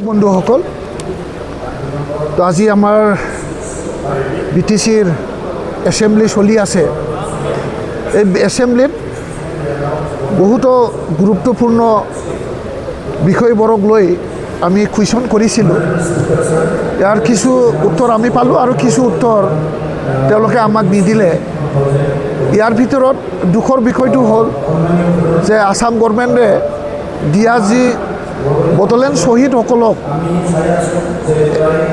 বন্ধুসকল, তো আজি আমাৰ বিটিচিৰ এছেম্বলি চলি আছে। এই এছেম্বলিত বহুতো গুৰুত্বপূৰ্ণ বিষয়বোৰক লৈ আমি কুৱেশ্যন কৰিছিলোঁ। ইয়াৰ কিছু উত্তৰ আমি পালোঁ আৰু কিছু উত্তৰ তেওঁলোকে আমাক নিদিলে। ইয়াৰ ভিতৰত দুখৰ বিষয়টো হ'ল যে আসাম গভৰ্ণমেণ্টে দিয়া যি বড়োলেণ্ড শ্বহীদসকলক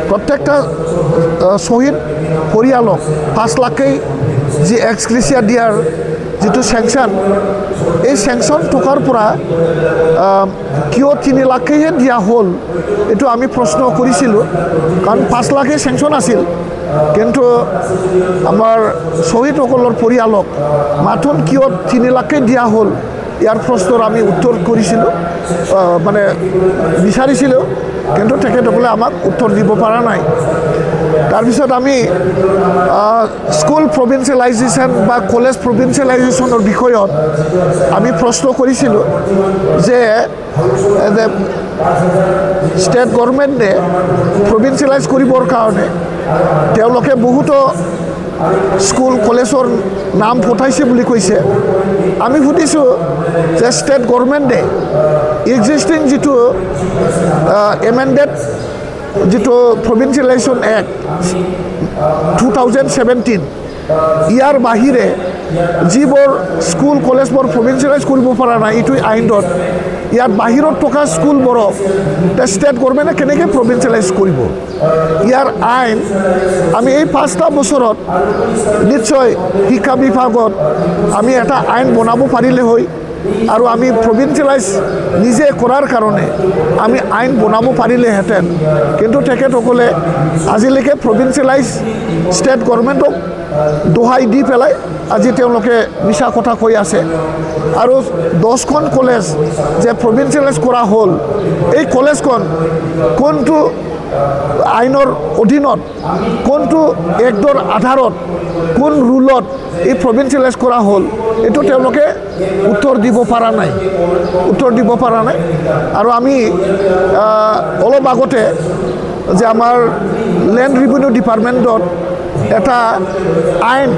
প্ৰত্যেকটা শ্বহীদ পৰিয়ালক 5 লাখকৈ যি এক্সগ্ৰেচিয়া দিয়াৰ যিটো চেংচন, এই চেংচন টকাৰ পৰা কিয় 3 লাখকৈহে দিয়া হ'ল এইটো আমি প্ৰশ্ন কৰিছিলোঁ। কাৰণ 5 লাখেই চেংচন আছিল, কিন্তু আমাৰ শ্বহীদসকলৰ পৰিয়ালক মাথোন কিয় 3 লাখকৈ দিয়া হ'ল, ইয়াৰ প্ৰশ্নৰ আমি উত্তৰ কৰিছিলোঁ, মানে বিচাৰিছিলোঁ, কিন্তু তেখেতসকলে আমাক উত্তৰ দিব পৰা নাই। তাৰপিছত আমি স্কুল প্ৰভিন্সিয়েলাইজেশ্যন বা কলেজ প্ৰভিন্সিয়েলাইজেশ্যনৰ বিষয়ত আমি প্ৰশ্ন কৰিছিলোঁ যে ষ্টেট গভৰ্ণমেণ্টে প্ৰভিন্সিয়েলাইজ কৰিবৰ কাৰণে তেওঁলোকে বহুতো স্কুল কলেজৰ নাম পঠাইছে বুলি কৈছে। আমি সুধিছোঁ যে ষ্টেট গভৰ্ণমেণ্টে এক্সিষ্টিং যিটো এমেণ্ডেড যিটো প্ৰভিন্সিয়েলাইজেশ্যন এক্ট 2017, ইয়াৰ বাহিৰে যিবোৰ স্কুল কলেজবোৰ প্ৰভিন্সিয়েলাইজ কৰিব পৰা নাই এইটো আইনত, ইয়াৰ বাহিৰত থকা স্কুলবোৰক ষ্টেট গভৰ্ণমেণ্টে কেনেকৈ প্ৰভিন্সিয়েলাইজ কৰিব, ইয়াৰ আইন আমি এই 5টা বছৰত নিশ্চয় শিক্ষা বিভাগত আমি এটা আইন বনাব পাৰিলে হয়, আৰু আমি প্ৰভিন্সিয়েলাইজ নিজে কৰাৰ কাৰণে আমি আইন বনাব পাৰিলেহেঁতেন। কিন্তু তেখেতসকলে আজিলৈকে প্ৰভিন্সিয়েলাইজ ষ্টেট গভৰ্ণমেণ্টক দোহাই দি পেলাই আজি তেওঁলোকে মিছা কথা কৈ আছে। আৰু 10খন কলেজ যে প্ৰভিন্সিয়েলাইজ কৰা হ'ল, এই কলেজখন কোনটো আইনৰ অধীনত, কোনটো এক্টৰ আধাৰত, কোন ৰুলত এই প্ৰভিন্সিয়েলাইজ কৰা হ'ল, এইটো তেওঁলোকে উত্তৰ দিব পৰা নাই। আৰু আমি অলপ আগতে যে আমাৰ লেণ্ড ৰেভিনিউ ডিপাৰ্টমেণ্টত এটা আইন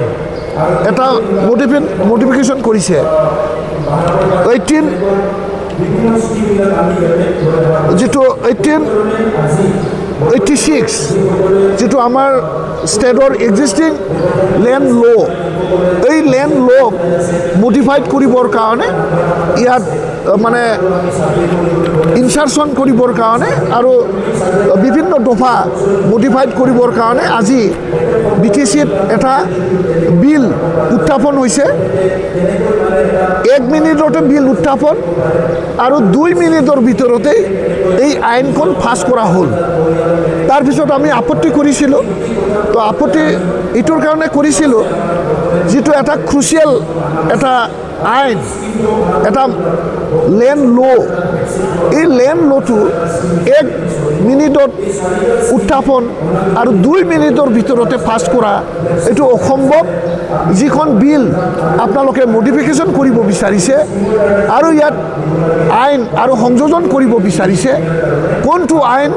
এটা মডিফিকেশ্যন কৰিছে। 1886 যিটো আমাৰ ষ্টেটৰ এক্সিষ্টিং লেণ্ড ল', এই লেণ্ড লক মডিফাইড কৰিবৰ কাৰণে, ইয়াত মানে ইনচাৰশ্যন কৰিবৰ কাৰণে আৰু বিভিন্ন দফা মডিফাইড কৰিবৰ কাৰণে আজি BTCত এটা বিল উত্থাপন হৈছে। 1 মিনিটতে বিল উত্থাপন আৰু 2 মিনিটৰ ভিতৰতে এই আইনখন পাছ কৰা হ'ল। তাৰপিছত আমি আপত্তি কৰিছিলোঁ। তো আপত্তি এইটোৰ কাৰণে কৰিছিলোঁ, যিটো এটা ক্ৰুচিয়েল এটা আইন, এটা লেণ্ড ল', এই লেণ্ড লটো 1 মিনিটত উত্থাপন আৰু 2 মিনিটৰ ভিতৰতে পাছ কৰা এইটো অসম্ভৱ। যিখন বিল আপোনালোকে মডিফিকেশ্যন কৰিব বিচাৰিছে আৰু ইয়াত আইন আৰু সংযোজন কৰিব বিচাৰিছে, কোনটো আইন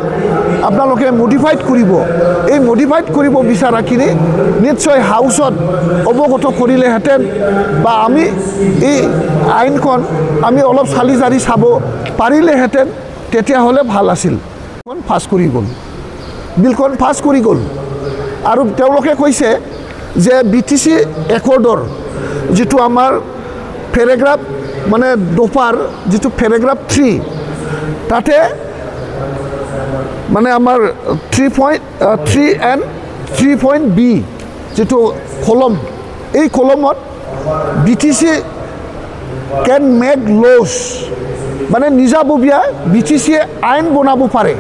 আপোনালোকে মডিফাইড কৰিব, এই মডিফাইড কৰিব বিচৰাখিনি নিশ্চয় হাউচত অৱগত কৰিলেহেঁতেন, বা আমি এই আইনখন আমি অলপ চালি জাৰি চাব পাৰিলেহেঁতেন, তেতিয়াহ'লে ভাল আছিল। পাছ কৰি গ'ল, বিলখন পাছ কৰি গ'ল। আৰু তেওঁলোকে কৈছে যে BTC একৰ্ডৰ যিটো আমাৰ পেৰেগ্ৰাফ, মানে দফাৰ যিটো পেৰেগ্ৰাফ 3, তাতে মানে আমাৰ 3.3 and 3.B যিটো কলম, এই কলমত BTC কেন মেক লছ, মানে নিজাববীয়া BTCয়ে আইন বনাব পাৰে।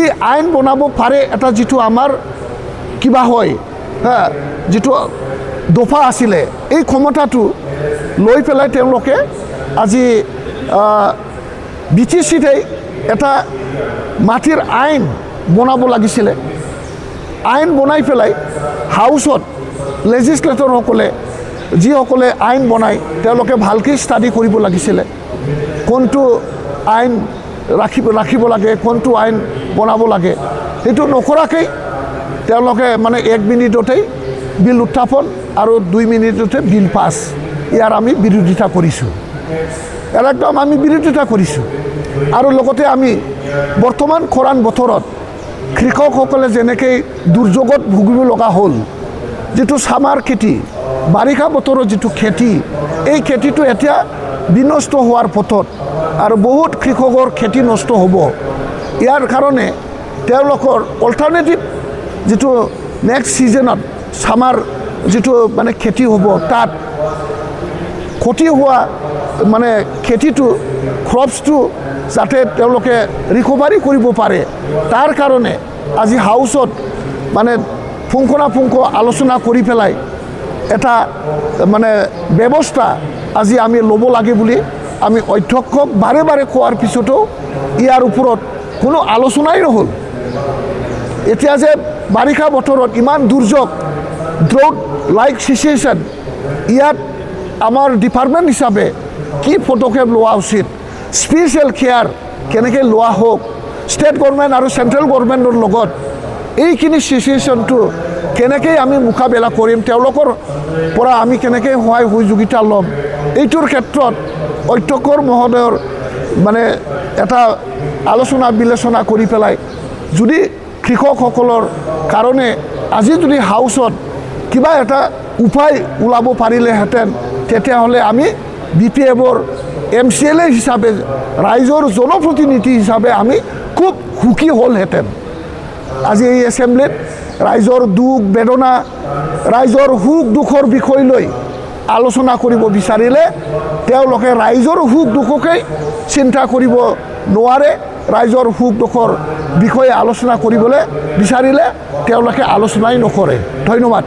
এই আইন বনাব পাৰে এটা যিটো আমাৰ কিবা হয়, যিটো দফা আছিলে, এই ক্ষমতাটো লৈ পেলাই তেওঁলোকে আজি BTCতে এটা মাটিৰ আইন বনাব লাগিছিলে। আইন বনাই পেলাই হাউচত লেজিসলেটৰসকলে যিসকলে আইন বনায় তেওঁলোকে ভালকৈ ষ্টাডি কৰিব লাগিছিলে, কোনটো আইন ৰাখিব লাগে, কোনটো আইন বনাব লাগে, সেইটো নকৰাকেই তেওঁলোকে মানে 1 মিনিটতেই বিল উত্থাপন আৰু 2 মিনিটতে বিল পাছ, ইয়াৰ আমি বিৰোধিতা কৰিছোঁ, একদম আমি বিৰোধিতা কৰিছোঁ। আৰু লগতে আমি বৰ্তমান খৰাং বতৰত কৃষকসকলে যেনেকৈ দুৰ্যোগত ভুগিব লগা হ'ল, যিটো ছামাৰ খেতি, বাৰিষা বতৰৰ যিটো খেতি, এই খেতিটো এতিয়া বিনষ্ট হোৱাৰ পথত আৰু বহুত কৃষকৰ খেতি নষ্ট হ'ব। ইয়াৰ কাৰণে তেওঁলোকৰ অল্টাৰনেটিভ যিটো নেক্সট ছিজনত ছামাৰ যিটো মানে খেতি হ'ব, তাত ক্ষতি হোৱা মানে খেতিটো ক্ৰপছটো যাতে তেওঁলোকে ৰিকভাৰী কৰিব পাৰে, তাৰ কাৰণে আজি হাউচত মানে পুংখানুপুংখ আলোচনা কৰি পেলাই এটা মানে ব্যৱস্থা আজি আমি ল'ব লাগে বুলি আমি অধ্যক্ষক বাৰে বাৰে কোৱাৰ পিছতো ইয়াৰ ওপৰত কোনো আলোচনাই নহ'ল। এতিয়া যে বাৰিষা বতৰত ইমান দুৰ্যোগ, ড্ৰাউট লাইক চিচুৱেশ্যন, ইয়াত আমাৰ ডিপাৰ্টমেণ্ট হিচাপে কি পদক্ষেপ লোৱা উচিত, স্পেচিয়েল কেয়াৰ কেনেকৈ লোৱা হওক, ষ্টেট গভৰ্ণমেণ্ট আৰু চেণ্ট্ৰেল গভৰ্ণমেণ্টৰ লগত এইখিনি চিচুৱেশ্যনটো কেনেকৈ আমি মোকাবিলা কৰিম, তেওঁলোকৰ পৰা আমি কেনেকৈ সহায় সহযোগিতা ল'ম, এইটোৰ ক্ষেত্ৰত অধ্যক্ষ মহোদয়ৰ মানে এটা আলোচনা বিলোচনা কৰি পেলাই যদি কৃষকসকলৰ কাৰণে আজি যদি হাউচত কিবা এটা উপায় ওলাব পাৰিলেহেঁতেন, তেতিয়াহ'লে আমি BPFৰ MCLA হিচাপে, ৰাইজৰ জনপ্ৰতিনিধি হিচাপে আমি খুব সুখী হ'লহেঁতেন। আজি এই এছেম্বলিত ৰাইজৰ দুখ বেদনা, ৰাইজৰ সুখ দুখৰ বিষয় লৈ আলোচনা কৰিব বিচাৰিলে তেওঁলোকে ৰাইজৰ সুখ দুখকেই চিন্তা কৰিব নোৱাৰে, ৰাইজৰ সুখ দুখৰ বিষয়ে আলোচনা কৰিবলৈ বিচাৰিলে তেওঁলোকে আলোচনাই নকৰে। ধন্যবাদ।